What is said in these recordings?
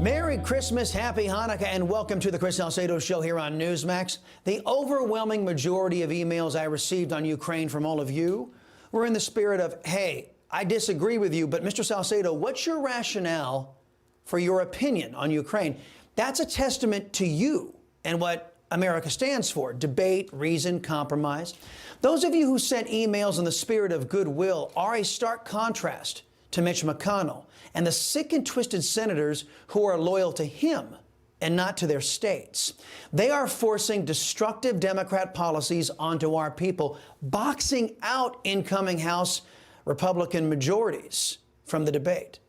Merry Christmas, Happy Hanukkah, and welcome to the Chris Salcedo Show here on Newsmax. The overwhelming majority of emails I received on Ukraine from all of you were in the spirit of, hey, I disagree with you, but Mr. Salcedo, what's your rationale for your opinion on Ukraine? That's a testament to you and what America stands for: debate, reason, compromise. Those of you who sent emails in the spirit of goodwill are a stark contrast to Mitch McConnell and the sick and twisted senators who are loyal to him and not to their states. They are forcing destructive Democrat policies onto our people, boxing out incoming House Republican majorities from the debate.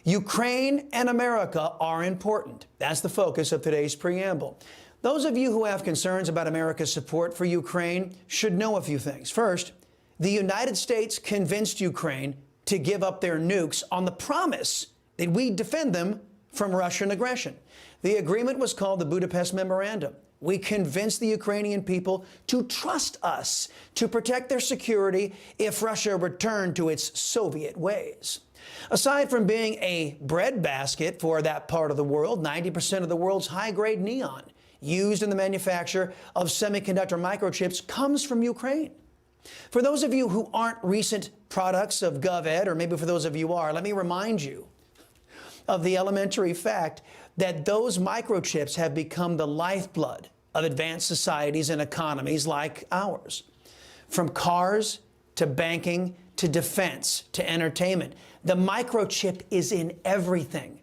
Ukraine and America are important. That's the focus of today's preamble. Those of you who have concerns about America's support for Ukraine should know a few things. First, the United States convinced Ukraine to give up their nukes on the promise that we'd defend them from Russian aggression. The agreement was called the Budapest Memorandum. We convinced the Ukrainian people to trust us to protect their security if Russia returned to its Soviet ways. Aside from being a breadbasket for that part of the world, 90% of the world's high-grade neon used in the manufacture of semiconductor microchips comes from Ukraine. For those of you who aren't recent products of GovEd, or maybe for those of you are, let me remind you of the elementary fact that those microchips have become the lifeblood of advanced societies and economies like ours. From cars to banking to defense to entertainment, the microchip is in everything.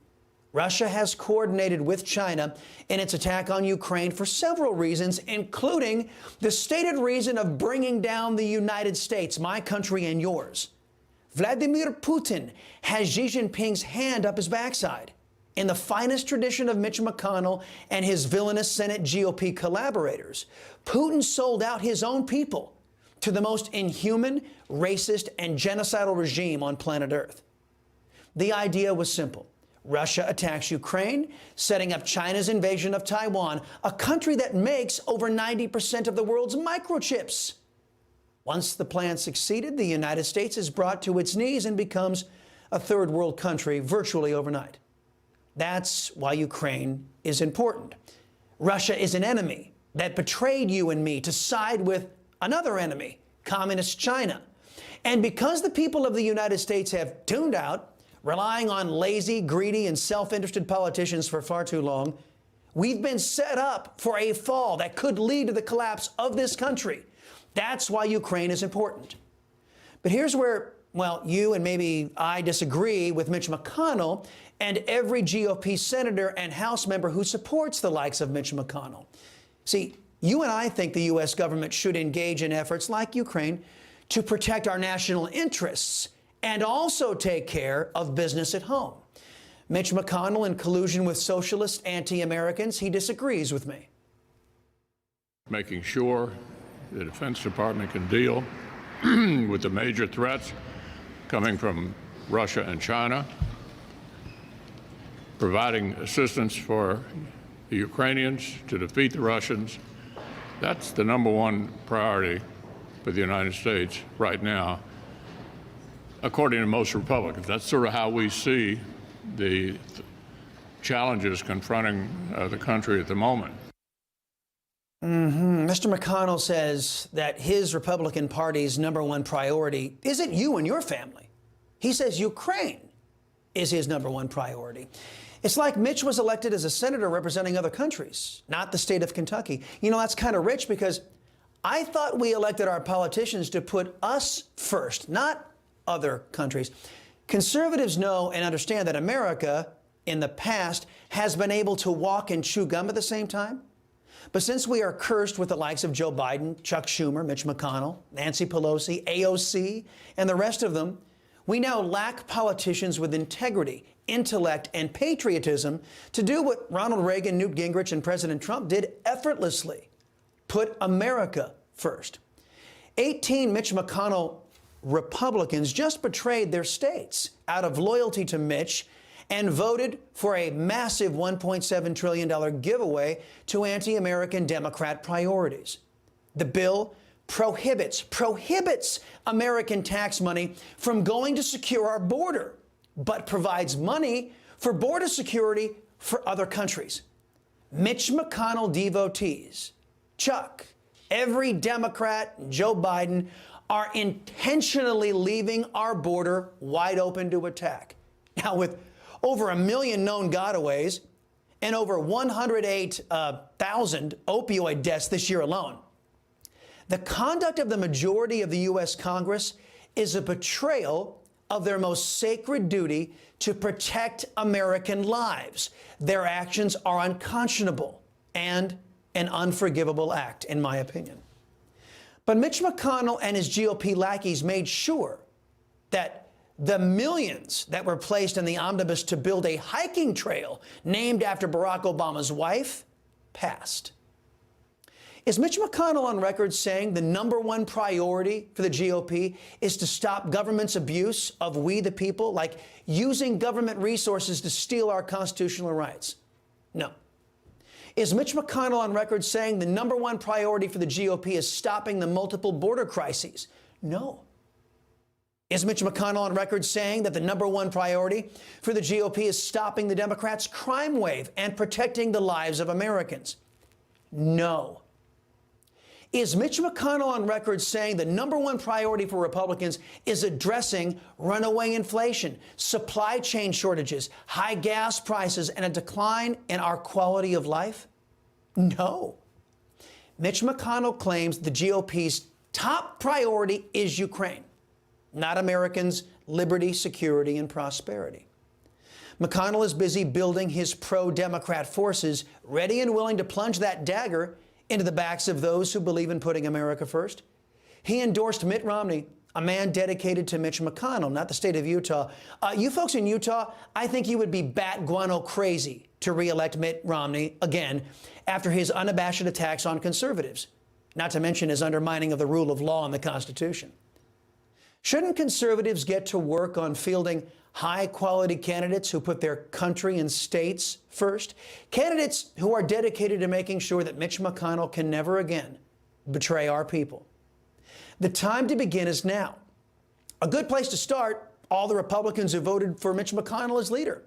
Russia has coordinated with China in its attack on Ukraine for several reasons, including the stated reason of bringing down the United States, my country and yours. Vladimir Putin has Xi Jinping's hand up his backside. In the finest tradition of Mitch McConnell and his villainous Senate GOP collaborators, Putin sold out his own people to the most inhuman, racist, and genocidal regime on planet Earth. The idea was simple. Russia attacks Ukraine, setting up China's invasion of Taiwan, a country that makes over 90% of the world's microchips. Once the plan succeeded, the United States is brought to its knees and becomes a third world country virtually overnight. That's why Ukraine is important. Russia is an enemy that betrayed you and me to side with another enemy, Communist China. And because the people of the United States have tuned out, relying on lazy, greedy, and self-interested politicians for far too long, we've been set up for a fall that could lead to the collapse of this country. That's why Ukraine is important. But here's where, well, you and maybe I disagree with Mitch McConnell and every GOP senator and House member who supports the likes of Mitch McConnell. See, you and I think the U.S. government should engage in efforts like Ukraine to protect our national interests and also take care of business at home. Mitch McConnell, in collusion with socialist anti-Americans, he disagrees with me. Making sure the Defense Department can deal with the major threats coming from Russia and China, providing assistance for the Ukrainians to defeat the Russians. That's the #1 priority for the United States right now, according to most Republicans. That's sort of how we see the challenges confronting the country at the moment. Mr. McConnell says that his Republican Party's #1 priority isn't you and your family. He says Ukraine is his #1 priority. It's like Mitch was elected as a senator representing other countries, not the state of Kentucky. You know, that's kind of rich because I thought we elected our politicians to put us first, not other countries. Conservatives know and understand that America, in the past, has been able to walk and chew gum at the same time. But since we are cursed with the likes of Joe Biden, Chuck Schumer, Mitch McConnell, Nancy Pelosi, AOC, and the rest of them, we now lack politicians with integrity, intellect, and patriotism to do what Ronald Reagan, Newt Gingrich, and President Trump did effortlessly: put America first. 18 Mitch McConnell Republicans just betrayed their states out of loyalty to Mitch and voted for a massive $1.7 trillion giveaway to anti-American Democrat priorities. The bill prohibits American tax money from going to secure our border, but provides money for border security for other countries. Mitch McConnell devotees, Chuck, every Democrat, Joe Biden, are intentionally leaving our border wide open to attack. Now, with over 1 million known gotaways and over 108,000 opioid deaths this year alone, the conduct of the majority of the U.S. Congress is a betrayal of their most sacred duty to protect American lives. Their actions are unconscionable and an unforgivable act, in my opinion. But Mitch McConnell and his GOP lackeys made sure that the millions that were placed in the omnibus to build a hiking trail named after Barack Obama's wife passed. Is Mitch McConnell on record saying the #1 priority for the GOP is to stop government's abuse of we the people, like using government resources to steal our constitutional rights? No. Is Mitch McConnell on record saying the #1 priority for the GOP is stopping the multiple border crises? No. Is Mitch McConnell on record saying that the #1 priority for the GOP is stopping the Democrats' crime wave and protecting the lives of Americans? No. Is Mitch McConnell on record saying the #1 priority for Republicans is addressing runaway inflation, supply chain shortages, high gas prices, and a decline in our quality of life? No. Mitch McConnell claims the GOP's top priority is Ukraine, not Americans' liberty, security, and prosperity. McConnell is busy building his pro-Democrat forces, ready and willing to plunge that dagger into the backs of those who believe in putting America first. He endorsed Mitt Romney, a man dedicated to Mitch McConnell, not the state of Utah. You folks in Utah, I think you would be bat guano crazy to re-elect Mitt Romney again after his unabashed attacks on conservatives, not to mention his undermining of the rule of law and the Constitution. Shouldn't conservatives get to work on fielding high-quality candidates who put their country and states first? Candidates who are dedicated to making sure that Mitch McConnell can never again betray our people. The time to begin is now. A good place to start, all the Republicans who voted for Mitch McConnell as leader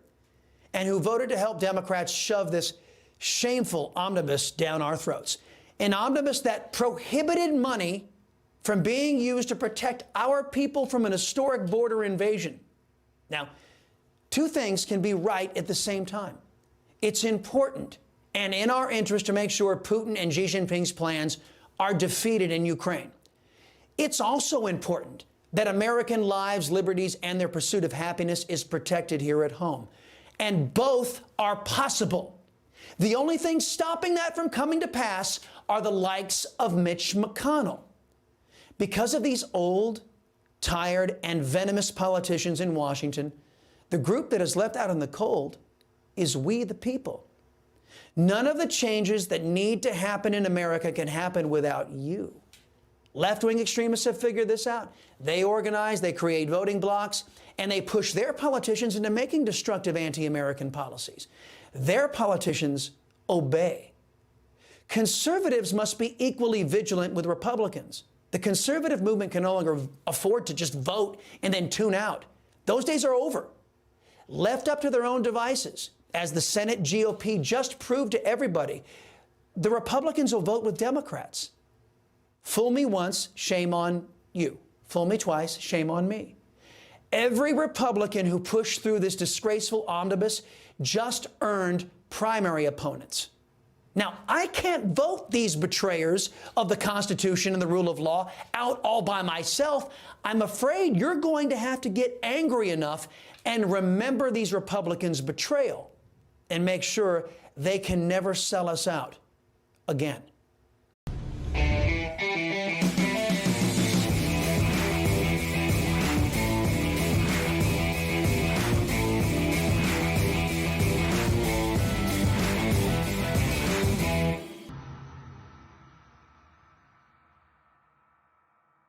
and who voted to help Democrats shove this shameful omnibus down our throats. An omnibus that prohibited money from being used to protect our people from an historic border invasion. Now, two things can be right at the same time. It's important and in our interest to make sure Putin and Xi Jinping's plans are defeated in Ukraine. It's also important that American lives, liberties, and their pursuit of happiness is protected here at home. And both are possible. The only thing stopping that from coming to pass are the likes of Mitch McConnell. Because of these old, tired, and venomous politicians in Washington, the group that is left out in the cold is we the people. None of the changes that need to happen in America can happen without you. Left-wing extremists have figured this out. They organize, they create voting blocs, and they push their politicians into making destructive anti-American policies. Their politicians obey. Conservatives must be equally vigilant with Republicans. The conservative movement can no longer afford to just vote and then tune out. Those days are over. Left up to their own devices, as the Senate GOP just proved to everybody, the Republicans will vote with Democrats. Fool me once, shame on you. Fool me twice, shame on me. Every Republican who pushed through this disgraceful omnibus just earned primary opponents. Now, I can't vote these betrayers of the Constitution and the rule of law out all by myself. I'm afraid you're going to have to get angry enough and remember these Republicans' betrayal and make sure they can never sell us out again.